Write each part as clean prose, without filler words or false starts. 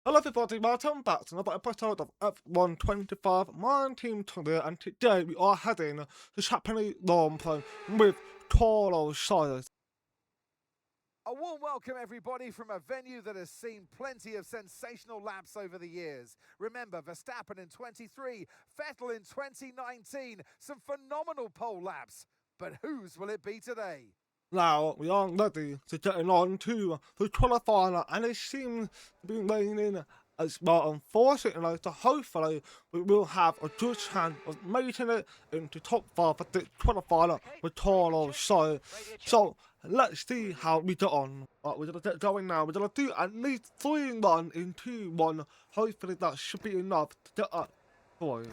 Hello everybody, welcome back to another episode of F125. My team today, and today we are heading to Japan Grand Prix with Toro Sainz. A warm welcome, everybody, from a venue that has seen plenty of sensational laps over the years. Remember, Verstappen in 23, Vettel in 2019, some phenomenal pole laps. But whose will it be today? Now we are ready to get on to the qualifier, and it seems to be raining as well, unfortunately, so hopefully we will have a good chance of making it into top 5 for this qualifier with Toro Sainz. So let's see how we get on. We're gonna get going now. We're gonna do at least 3 runs in 2-1. Hopefully that should be enough to get up 5.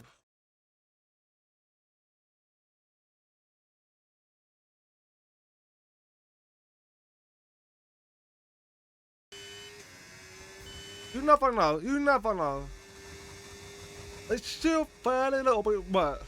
You never know, you never know. It's still fairly a little bit wet.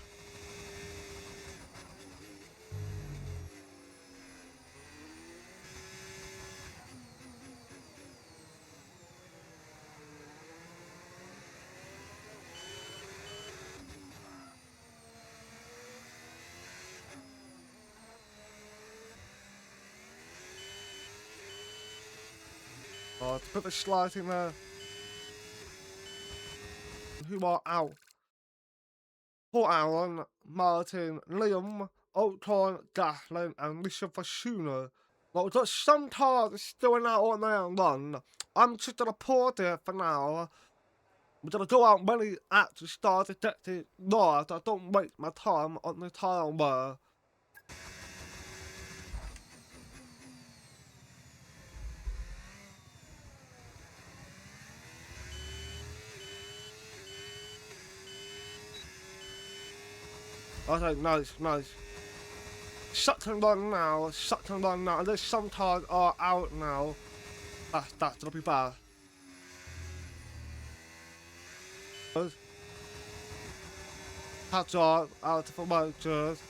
Oh, it's a bit of sliding there. Who are out? Paul Allen, Martin, Liam, Ocon, Gatlin, and Richard Vasuna. Well, we've got some cars still in out on their run. I'm just gonna pause there for now. We're gonna go out when he actually starts to get to north. I don't waste my time on the timer. Okay, nice, nice. Shut and run now, shut and run now. And there's some cars are out now. That's gonna be bad. Hazard out of the motors.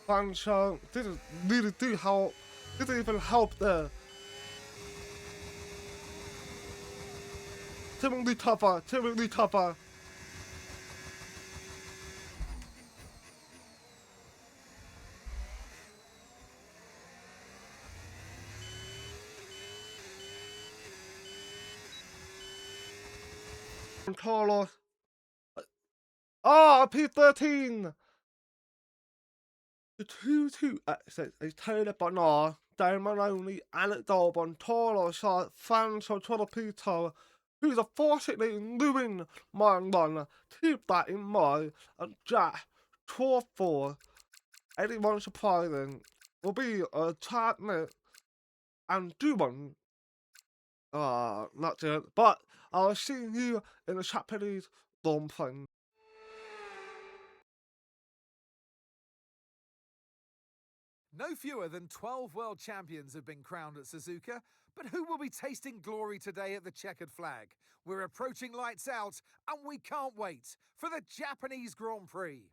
Sancho didn't really do help. Didn't even help there. Timothy tougher, Timothy tougher. And Carlos. Ah, P13! The 2-2 exit is Taylor Bernard, Dave Maloney, Alec Dalbon, Toro Shot, Franco Tolopito, who's unfortunately ruined my run. Keep that in mind. And Jack, 4-4. Anyone surprising will be a Chadnick and Dumont. Not it. But I'll see you in the Japanese Grand Prix. No fewer than 12 world champions have been crowned at Suzuka, but who will be tasting glory today at the checkered flag? We're approaching lights out, and we can't wait for the Japanese Grand Prix.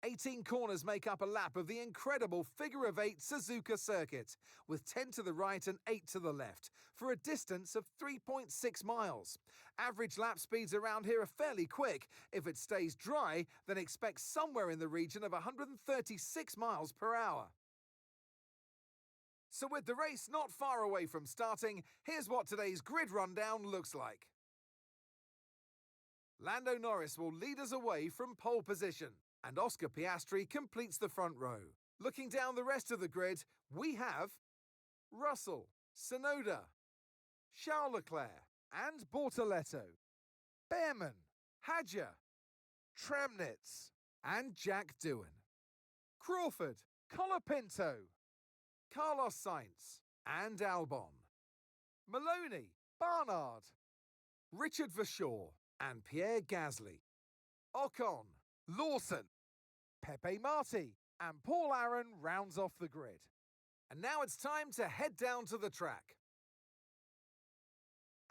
18 corners make up a lap of the incredible figure-of-8 Suzuka circuit, with 10 to the right and 8 to the left, for a distance of 3.6 miles. Average lap speeds around here are fairly quick. If it stays dry, then expect somewhere in the region of 136 miles per hour. So with the race not far away from starting, here's what today's grid rundown looks like. Lando Norris will lead us away from pole position, and Oscar Piastri completes the front row. Looking down the rest of the grid, we have Russell, Tsunoda, Charles Leclerc, and Bortoletto, Behrman, Hadja, Tramnitz, and Jack Doohan, Crawford, Colapinto, Carlos Sainz, and Albon, Maloney, Barnard, Richard Verschoor, and Pierre Gasly, Ocon, Lawson, Pepe Marti, and Paul Aaron rounds off the grid. And now it's time to head down to the track.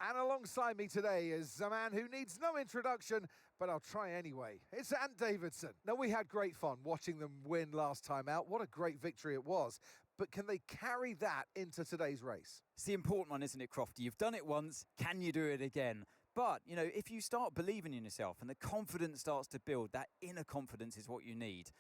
And alongside me today is a man who needs no introduction, but I'll try anyway. It's Ant Davidson. Now, we had great fun watching them win last time out. What a great victory it was. But can they carry that into today's race? It's the important one, isn't it, Crofty? You've done it once, can you do it again? But, you know, if you start believing in yourself and the confidence starts to build, that inner confidence is what you need.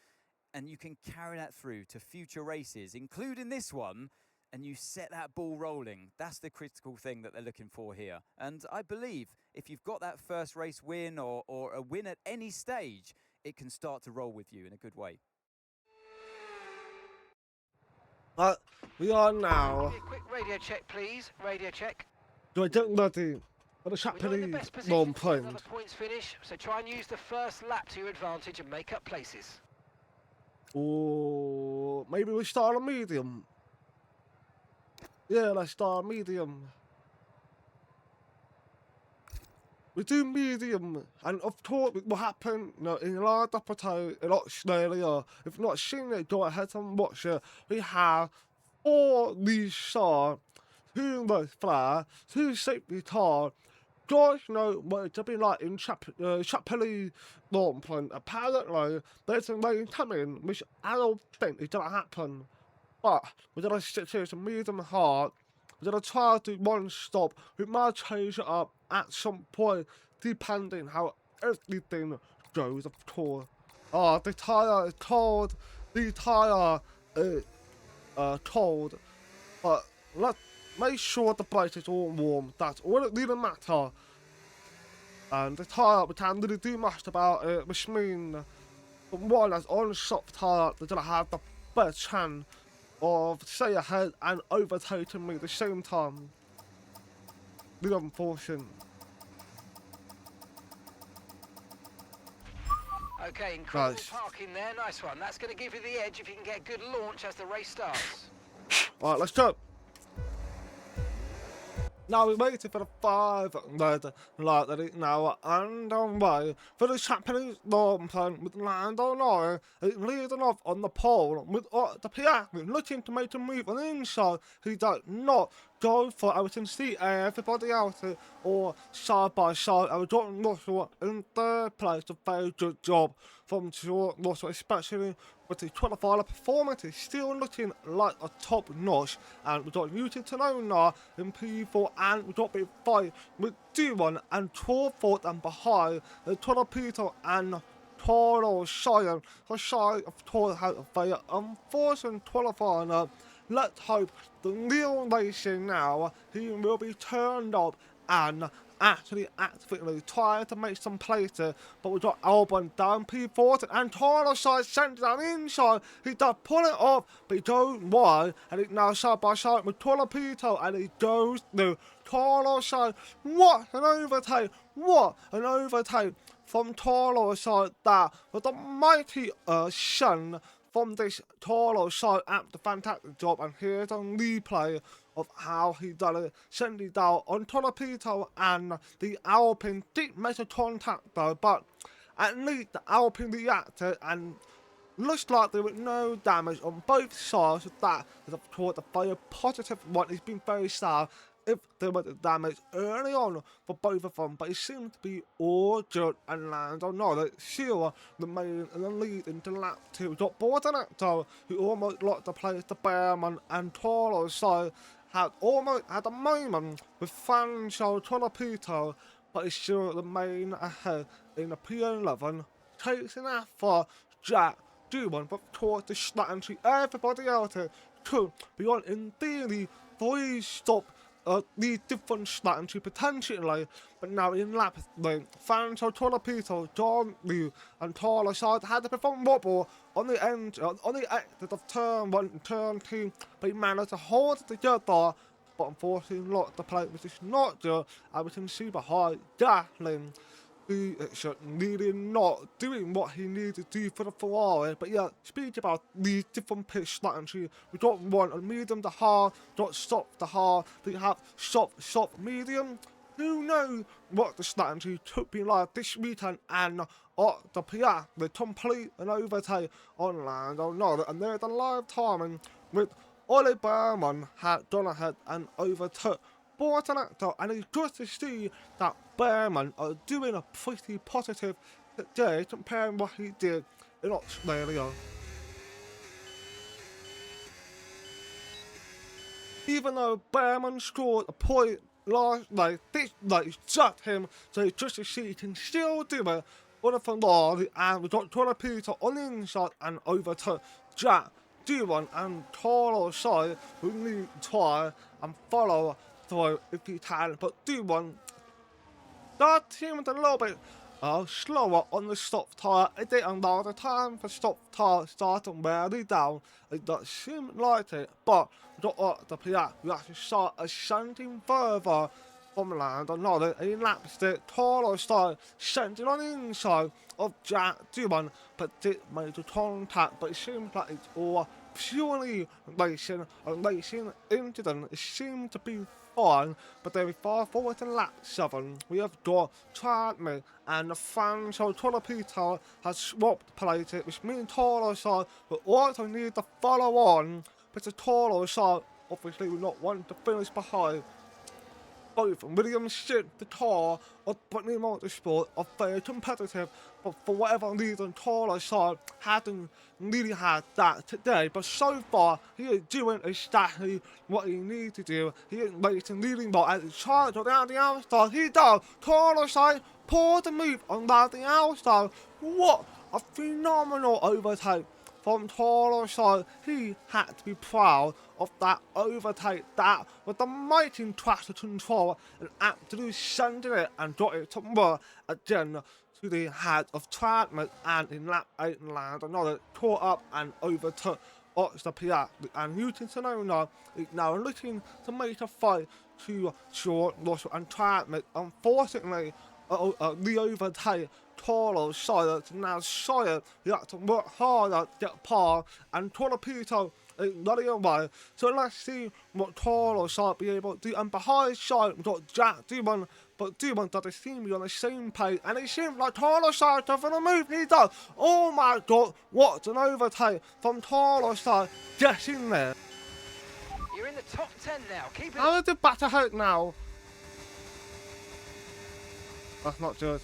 And you can carry that through to future races, including this one, and you set that ball rolling. That's the critical thing that they're looking for here. And I believe if you've got that first race win or a win at any stage, it can start to roll with you in a good way. But we are now. Give me a quick radio check, please. Radio check. We're getting ready for the We're not in the Japanese best position Grand to Prix. get another points finish, so try and use the first lap to your advantage and make up places. Or maybe we start a medium. Yeah, let's start a medium. We do medium, and of course what happened, you know, in our Dappertown in Australia, if you've not seen it, go ahead and watch it. We have 4 lead stars, 2 race flags, 2 safety cars. Guys know what it's been like in Japanese Grand Prix. Apparently, there's a rain coming, which I don't think is gonna happen. But we're gonna sit here to medium hard. We're gonna try to do one stop. We might change it up at some point, depending how everything goes, of course. The tire is cold. The tire is cold. But let's make sure the bike is all warm. That's all that really matters. And the tire, we can't really do much about it, which means the one that's on the soft tire, they're gonna have the best chance of stay ahead and overtaking me at the same time. The unfortunate. Okay, incredible Nice. parking there. Nice one. That's going to give you the edge if you can get a good launch as the race starts. Alright, let's go. Now we're waiting for the 5 red light that is now underway for the Japanese Grand Prix with Lando Norris leading off on the pole with the Piastri looking to make a move on the inside. He does not go for it. I can see everybody else or side by side. I was Jordan Russell in 3rd place. A very good job from Jordan Russell, especially with the qualifier performance. Is still looking like a top notch. And we've got Yuki Tsunoda in P4 and we've got P5 with D1 and 12th and behind the Torpedo and Toro Cheyenne. So Cheyenne of course had a very unfortunate qualifier. Let's hope the real racing now, he will be turned up and actually actively trying to make some places. But we've got Albon down P40 and Toro side sent down inside. He does pull it off, but he goes wide and it's now side by side with Torpedo and he goes through Toro side. What an overtake! What an overtake from Toro side there with the mighty Shen from this Toro side at the fantastic job. And here's a replay of how he done it, sending down on Torpedo and the Alpine did make a contact though, but at least the Alpine reacted and looks like there was no damage on both sides. So that is of course a very positive one. It's been very sad if there was damage early on for both of them, but it seems to be all good and Lando Norris still remain in the lead into lap 2. We got Bortonetto, who almost lost the place to Behrman, and Toro so had almost had a moment with Franco Torpedo, but he still remain ahead in the P11, chasing after Jack Doohan, but of course the strategy everybody else could be on in theory 3 stop the different strategy potentially, but now in lap 3, Franco Torpedo, John Liu and Toro side had to perform wobble on the end, on the exit of turn 1 and turn 2, but he managed to hold it together, but unfortunately lost the plate, which is not good, and we can see behind Gatlin, who is really not doing what he needed to do for the Ferrari. But yeah, speaking about these different pit strategy, we got one on medium to hard, got soft to hard, we have soft, medium. Who knows what the strategy could be like this weekend, and the PR, they complete an overtake on Lando Norris, and there's a live timing with Ollie Behrman had gone ahead and overtook Fortunato, and it's good to see that Behrman are doing a pretty positive today comparing what he did in Australia. Even though Behrman scored a point last night, this night shut him, so just to see he can still do it for the Ferrari, and we got Peter on the inside and over to Jack Doohan and Carlos side, who need to try and follow through if he can, but Doohan, that seemed a little bit slower on the stop tyre. It didn't allow the time for stop tyre starting really down. It does seem like it, but not at the Piat. We actually saw ascending further from land another a lap stick. Carlos started sending on the inside of Jack Doohan, but did make the contact. But it seems like it's all purely racing, a racing incident. It seemed to be fine, but then we far forward to lap 7. We have got Chadman and the fans, so Peter has swapped places, which means Carlos side will also need to follow on, but the Carlos side obviously will not want to finish behind. Both Williams should the car of Brittany Motorsport are very competitive, but for whatever reason Carlos side hasn't really had that today. But so far he is doing exactly what he needs to do. He is racing really well as he tries to down the outside. He does. Carlos side pour the move on down the outside. What a phenomenal overtake from Carlos side. He had to be proud of that overtake. That with the mighty traction control and absolutely sending it and got it to work again to the head of Chadman, and in lap 8 land another caught up and overtook Oxter Piat, and Newton Sonona is now looking to make a fight to George Russell and Chadman. Unfortunately, the overtake Carlos side to now side. He had to work harder to get par, and Torpedo is running away. So let's see what Carlos side be able to do. And behind side, we've got Jack Doohan, but Doohan doesn't seem to be on the same page, and it seems like Carlos side doesn't move. He does. Oh my god, what an overtake from Carlos side. Get in there. You're in the top 10 now. Keep it. How is it back to hurt now? That's not good.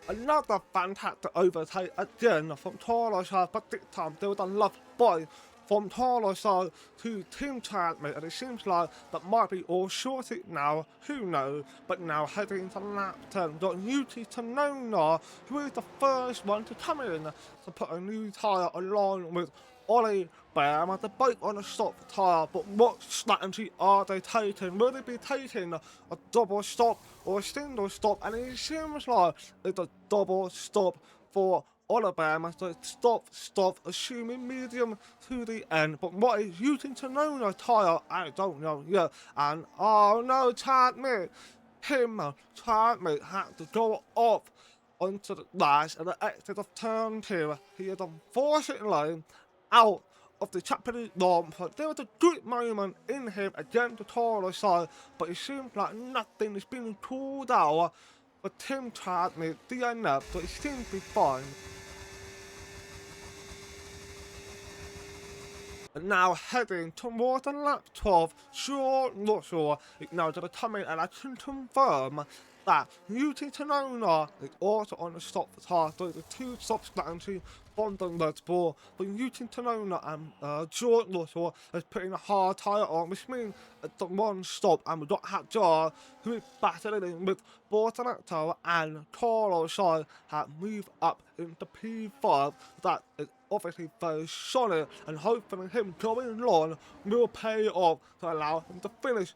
Another fantastic overtake again from Carlos side, but this time there was a love boy from Carlos side to Team Chadman, and it seems like that might be all sorted now, who knows. But now heading to lap 10, got Yuki Tsunoda, who is the first one to come in to put a new tyre along with Ollie Behrman. They're both on a stop tyre, but what strategy are they taking? Will they be taking a double stop or a single stop? And it seems like it's a double stop for Ollie Behrman, so it's stop, assuming medium to the end. But what is using Tsunoda tyre? I don't know yet. And oh no, Chadman had to go off onto the dash at the exit of turn 2. He is unfortunately out of the Japanese norm, but there was a good moment in him against the Carlos side, but it seems like nothing is being pulled out for Tim Chadman, DNF, but it seems to be fine. And now heading towards the lap 12, George Russell is now going to come in, and I can confirm that Yuki Tsunoda is also on the stop tyre. So the two stops strategy from the Red Bull, but Yuki Tsunoda and George Russell is putting a hard tyre on, which means it's the one stop, and we've got Hadjar, who is battling with Fortunato, and Carlos side have moved up into P5. That is obviously very solid, and hopefully him going long will pay off to allow him to finish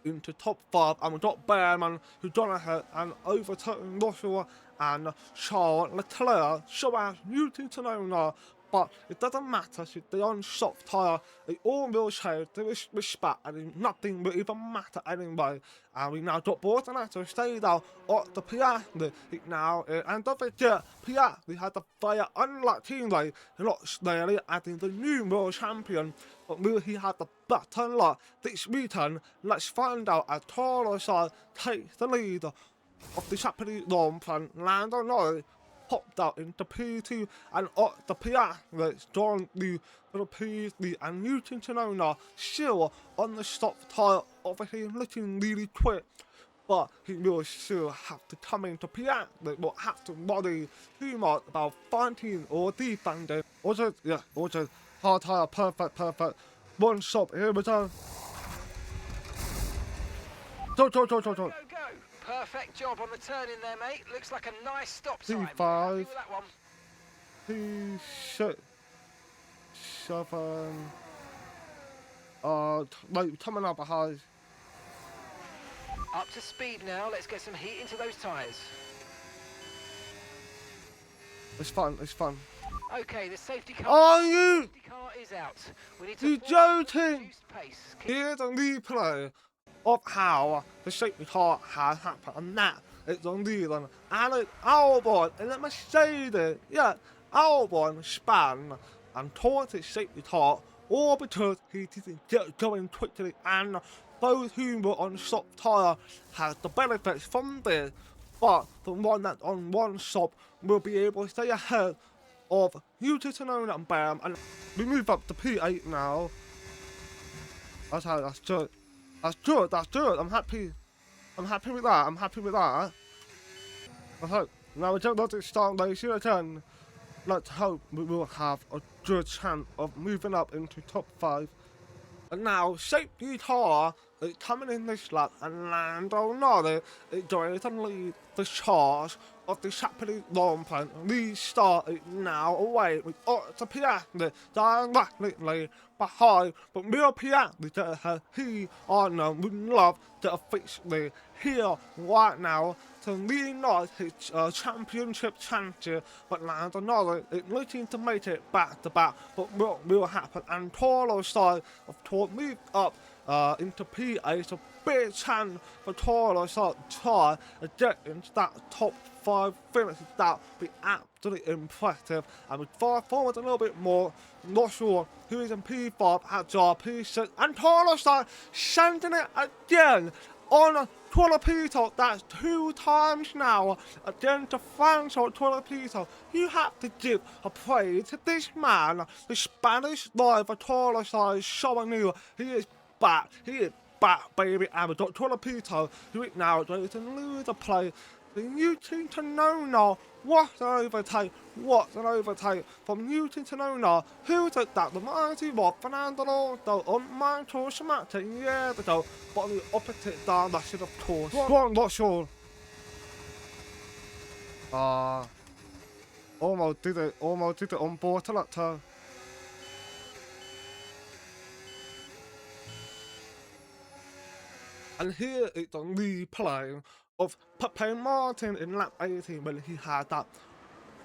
into top 5. And we've got Behrman, who's gone ahead and overtaken Russell and Charles Leclerc, so as Yuki Tsunoda but it doesn't matter if they're on soft tyre, they all will show the respect and nothing will even matter anyway. And we now got Bortona to stay down at the Piastri now, and over there, Piastri had a very unlucky day, not slowly adding the new world champion, but will he have the better luck this weekend? Let's find out as Toro side takes the lead of the Japanese Grand Prix. Lando Norris popped out into P2 and at the Piastri joined the P3 and Newton Tsunoda still on the stop tyre, obviously looking really quick, but he will still have to come into Piastri, will have to worry too much about fighting or defending, or just hard tyre, perfect, one stop, here we go. Go. Go. Perfect job on the turn in there, mate. Looks like a nice stop time. P5. Happy with that one. P6, 7, like coming up behind. Up to speed now. Let's get some heat into those tyres. It's fun. Okay, the safety car. Are you? Safety car is out. We need to You force joking? reduced pace. Here's a replay of how the safety car has happened, and that is on Leland and Albon in the Mercedes. Yeah, Albon span and towards his safety car, all because he didn't get going quickly, and those who were on soft tyre had the benefits from this, but the one that's on one stop will be able to stay ahead of Yuki Tsunoda and Bam, and we move up to P8 now. That's good. That's good. I'm happy with that. Okay, now we don't let it start racing again. Let's hope we will have a good chance of moving up into top 5. And now, safety car is coming in this lap, and Lando Norris is going to lead the charge of the Japanese Grand Prix. Restart it now away with Otto Piastri directly behind, but Mio Piastri he would love to fix the here right now to reunite his championship chances, but Lando Norris is looking to make it back to back, but what will happen? And Toro's side of Toro moved up into P8, so big chance for Toro's side to try and get into that top 5 finish. That would be absolutely impressive. And we far forward a little bit more, not sure who is in P5 at jar P6, and Toro's side sending it again on Torapito. That's 2 times now again to Franco Torapito. You have to give a praise to this man, the Spanish driver Torapito, showing you he is back, baby. And we've got Torapito, who is now going to lose the play. The Newton Tsunoda, what an overtake from Newton Tsunoda, who took that the mighty Rob Fernando Alonso on Michael Schumacher years ago, but on the opposite direction of course. I'm not sure. Almost did it on board to that turn. And here is the replay of Pepe Martin in lap 18 when he had that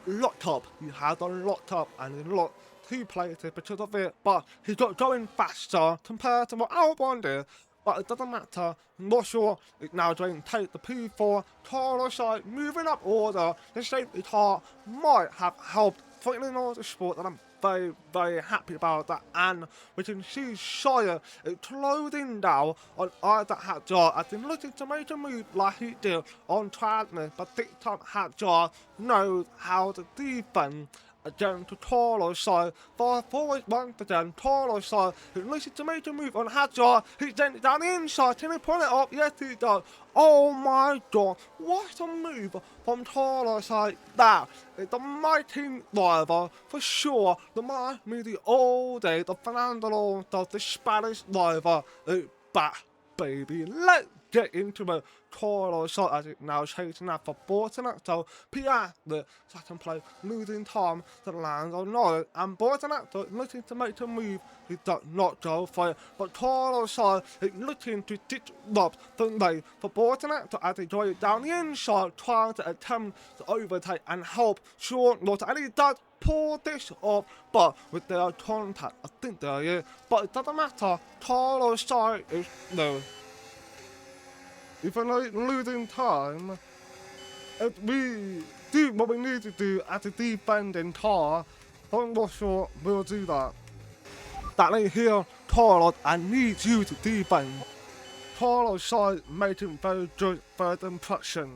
locked up. He had on locked up and he locked 2 places because of it, but he got going faster compared to what Albon did. But it doesn't matter. I'm not sure. It's now going to take the P4. Toro side moving up order. The safety car might have helped fighting all the sport, and I'm very, very happy about that. And we can see Shire is closing down on either Hadjar. I've been looking to make a move like he did on Tradness, but this time Hadjar knows how to defend again to Toro's side. Far forward once again, Toro's side, who looking to make a move on Hadjar. He's then down the inside, can he pull it up? Yes he does. Oh my god, what a move from Toro's side. That is the mighty driver for sure. The mighty all day, the Fernando Alonso, the Spanish driver is back, baby. Let's get into it. Toro shot as it now chasing after Bortolotto. Piastri second place, losing time to Lando Norris, and Bortolotto looking to make a move. He does not go for it, but Toro side is looking to disrupt the race for Bortolotto as he drives down the inside, trying to attempt to overtake and help short notice, and he does pull this off, but with their contact, I think they're here. But it doesn't matter. Carlos Sainz is no. Even though losing time, if we do what we need to do as a defending car, I'm not sure we'll do that. That ain't here, Carlos, I need you to defend. Carlos Sainz making very good first impression.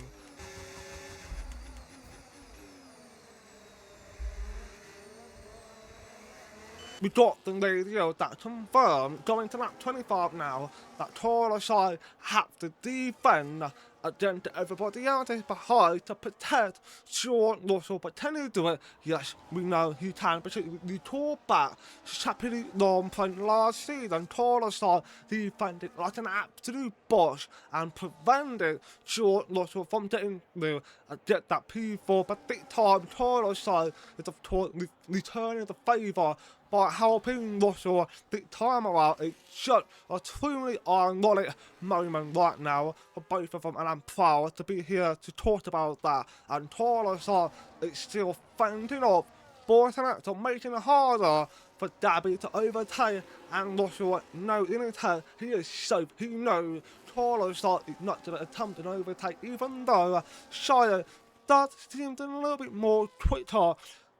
We got the radio that confirmed going to lap 25 now that Carlos Sainz have to defend against everybody else behind to protect George Russell. But can he do it? Yes, we know he can. But we talk back Chappie long point last season. Carlos Sainz defended like an absolute boss and prevented George Russell from getting there and get that P4. But this time, Carlos Sainz is of course returning the favour by helping Russell this time around. It's just a truly ironic moment right now for both of them, and I'm proud to be here to talk about that. And Carlos Sainz is still fending off, forcing out to making it harder for Gabby to overtake, and Russell knows in his head he is safe. He knows Carlos Sainz is not going to attempt an overtake, even though Sainz does seem to be a little bit more quicker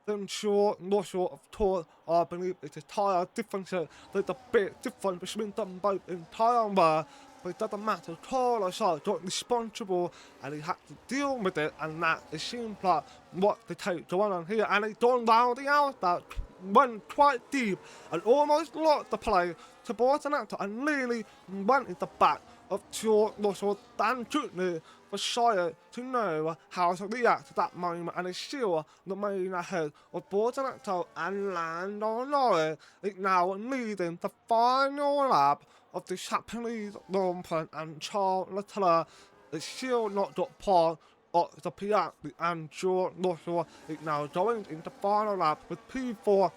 than George Russell. Of course, I believe it's a tire difference. There's a bit different between them both in tire wear, but it doesn't matter. Carlos Sainz got responsible and he had to deal with it, and that it seems like what the take going on here. And he's done rounding out that went quite deep and almost lost the play to Bortonactor and nearly went in the back of George Russell. Dan Jutney for Sainz to know how to react to that moment, and it's still the main ahead of Bortonactor and Lando Norris. It's now leading the final lap of the Japanese long point, and Charles Leclerc is still not got part of the Piastri, and George Russell is now going into the final lap with P4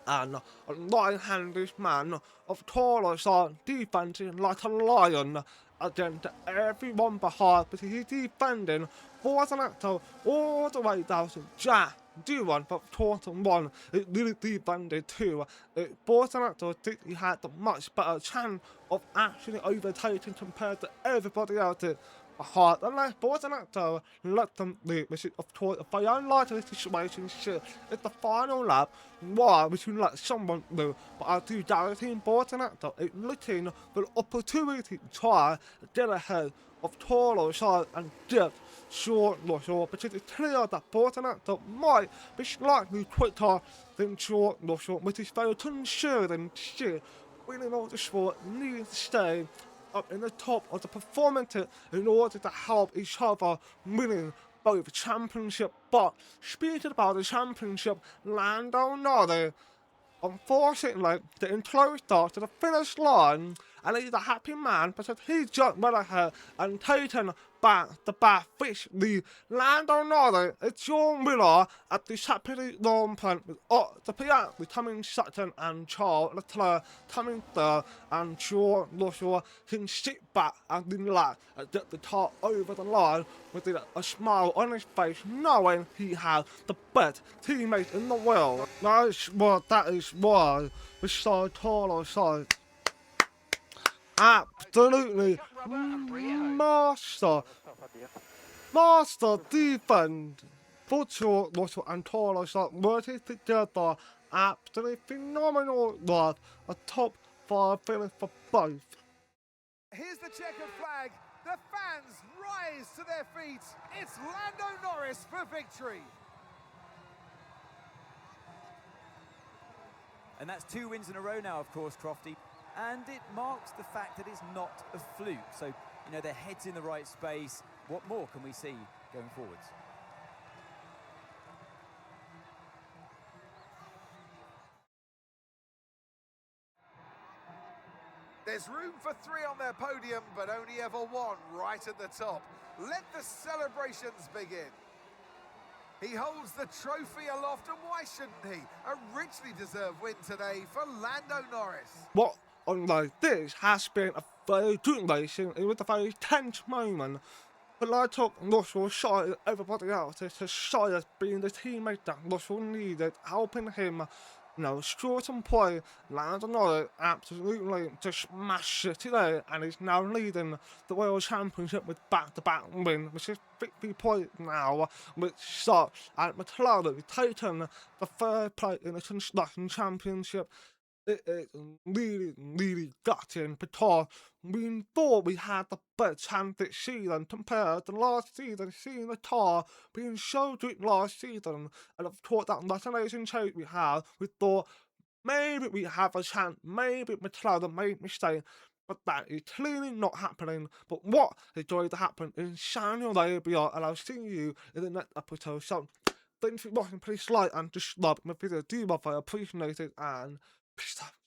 and a right-handed man of Carlos Sainz defending like a lion against everyone behind, but he's defending Bortonactor all the way down to Jack D1, but Taunton 1 it really defended too. Bortonactor think he had the much better chance of actually overtaking compared to everybody else behind, unless Bortonactor let them lead, which is of course a very unlikely situation. Shit, it's the final lap. Why we should let someone do? But I do guarantee Bortonactor is looking for an opportunity to try to get ahead of Carlos Sainz and get George Russell, because it's clear that Bortonactor might be slightly quicker than George Russell, which is very concerning shit. Winning Motorsport needs to stay up in the top of the performance in order to help each other winning both championship. But speaking about the championship, Lando Norris unfortunately getting closer to the finish line, and he's a happy man because he just went ahead and taken back the bath, which the Lando Norris is your winner at the Japanese long point with the Piastri coming second and Charles Leclerc coming third, and George Russell can sit back and relax and get the car over the line with a smile on his face, knowing he has the best teammates in the world. That is why we saw Carlos Sainz absolutely master defense for George Russell and Carlos Sainz working together. Absolutely phenomenal ride, a top 5 finish for both. Here's the checkered flag. The fans rise to their feet. It's Lando Norris for victory. And that's 2 wins in a row now, of course, Crofty. And it marks the fact that it's not a fluke. So, you know, their head's in the right space. What more can we see going forwards? There's room for 3 on their podium, but only ever 1 right at the top. Let the celebrations begin. He holds the trophy aloft, and why shouldn't he? A richly deserved win today for Lando Norris. What, unlike this, has been a very good racing. It was a very tense moment But I took Russell shy of everybody else to shy as being the teammate that Russell needed, helping him, score some play, land another, absolutely just smash it today, and he's now leading the World Championship with back-to-back win, which is 50 points now, which starts at McLaren, taking the third place in the Construction Championship. It is really, really gutting because we thought we had the best chance this season compared to last season, seeing the car being so good last season, and of course that destination change we had, we thought maybe we have a chance, maybe McLaren made mistake, but that is clearly not happening. But what is going to happen in Saudi Arabia, and I'll see you in the next episode. So, thanks for watching, please like and subscribe my video, do love, I appreciate it, and peace out.